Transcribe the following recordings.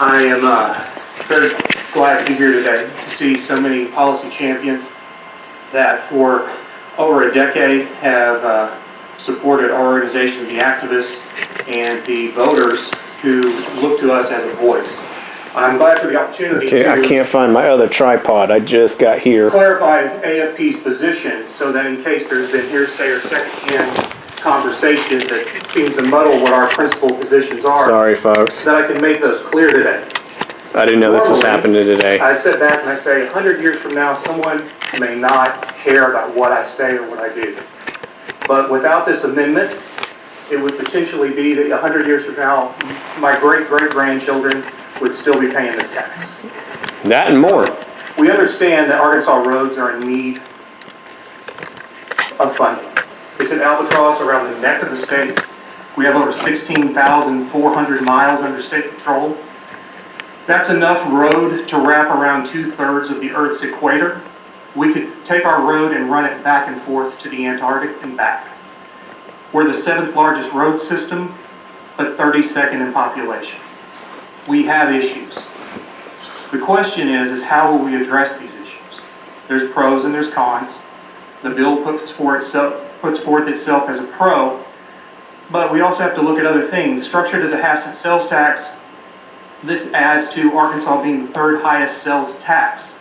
I am very glad to be here today to see so many policy champions that for over a decade have supported our organization, the activists and the voters who look to us as a voice. I'm glad for the opportunity to I can't find my other tripod. I just got here. clarify AFP's position so that in case there's been hearsay or secondhand conversation that seems to muddle what our principal positions are, Sorry, folks. that I can make those clear today. I didn't know this was happening today. I sit back and I say, 100 years from now, someone may not care about what I say or what I do. But without this amendment, it would potentially be that 100 years from now, my great-great-grandchildren would still be paying this tax. That and more. We understand that Arkansas roads are in need of funding. It's an albatross around the neck of the state. We have over 16,400 miles under state control. That's enough road to wrap around 2/3 of the Earth's equator. We could take our road and run it back and forth to the Antarctic and back. We're the 7th largest road system, but 32nd in population. We have issues. The question is how will we address these issues? There's pros and there's cons. The bill puts forth itself as a pro, but we also have to look at other things. Structured as a half-cent sales tax, this adds to Arkansas being the 3rd highest sales tax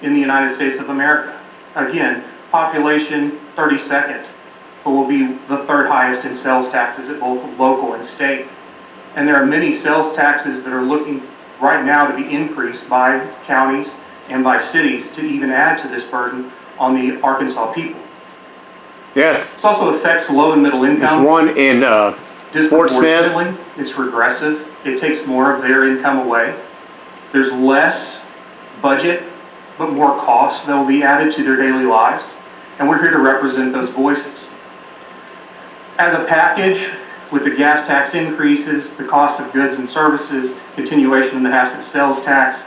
in the United States of America. Again, population 32nd, but will be the 3rd highest in sales taxes at both local and state. And there are many sales taxes that are looking right now to be increased by counties and by cities to even add to this burden on the Arkansas people. Yes. This also affects low and middle income. There's one in Fort Smith. Disproportionately, it's regressive. It takes more of their income away. There's less budget, but more costs that will be added to their daily lives. And we're here to represent those voices. As a package, with the gas tax increases, the cost of goods and services, continuation of the half-cent sales tax,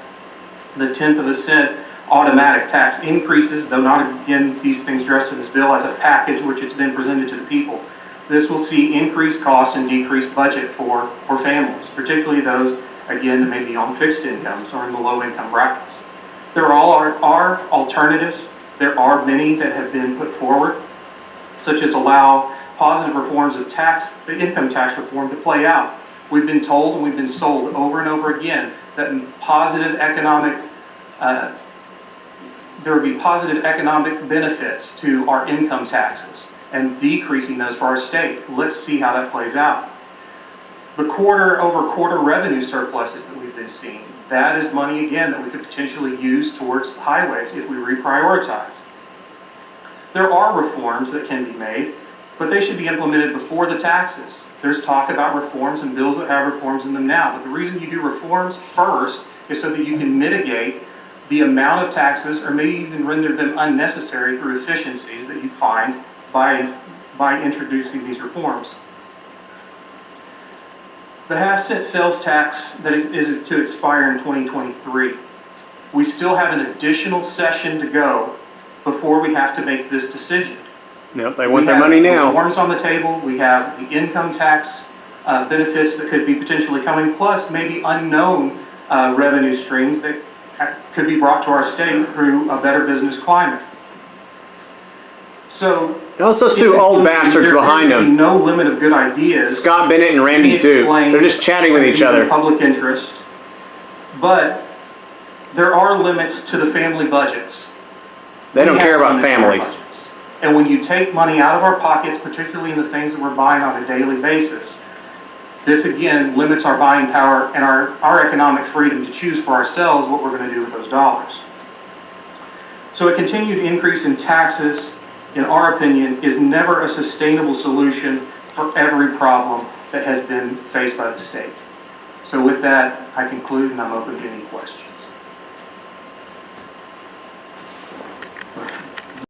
the 1/10 of a cent automatic tax increases, though not again these things addressed in this bill as a package which it's been presented to the people. This will see increased costs and decreased budget for families, particularly those, again, that may be on fixed incomes or in the low income brackets. There are alternatives. There are many that have been put forward, such as allow positive reforms of income tax reform to play out. We've been told and we've been sold over and over again that there would be positive economic benefits to our income taxes and decreasing those for our state. Let's see how that plays out. The quarter-over-quarter revenue surpluses that we've been seeing, that is money again that we could potentially use towards highways if we reprioritize. There are reforms that can be made, but they should be implemented before the taxes. There's talk about reforms and bills that have reforms in them now, but the reason you do reforms first is so that you can mitigate the amount of taxes or maybe even render them unnecessary through efficiencies that you find by introducing these reforms. The half-cent sales tax that is to expire in 2023. We still have an additional session to go before we have to make this decision. Yep, they want their money now. We have reforms on the table. We have the income tax benefits that could be potentially coming, plus maybe unknown revenue streams that could be brought to our state through a better business climate. So Let's just do old bastards behind them. No limit of good ideas. Scott Bennett and Randy too. They're just chatting with each other. Public interest, but there are limits to the family budgets. They don't care about families. And when you take money out of our pockets, particularly in the things that we're buying on a daily basis, this again limits our buying power and our economic freedom to choose for ourselves what we're going to do with those dollars. So a continued increase in taxes, in our opinion, is never a sustainable solution for every problem that has been faced by the state. So with that, I conclude and I'm open to any questions.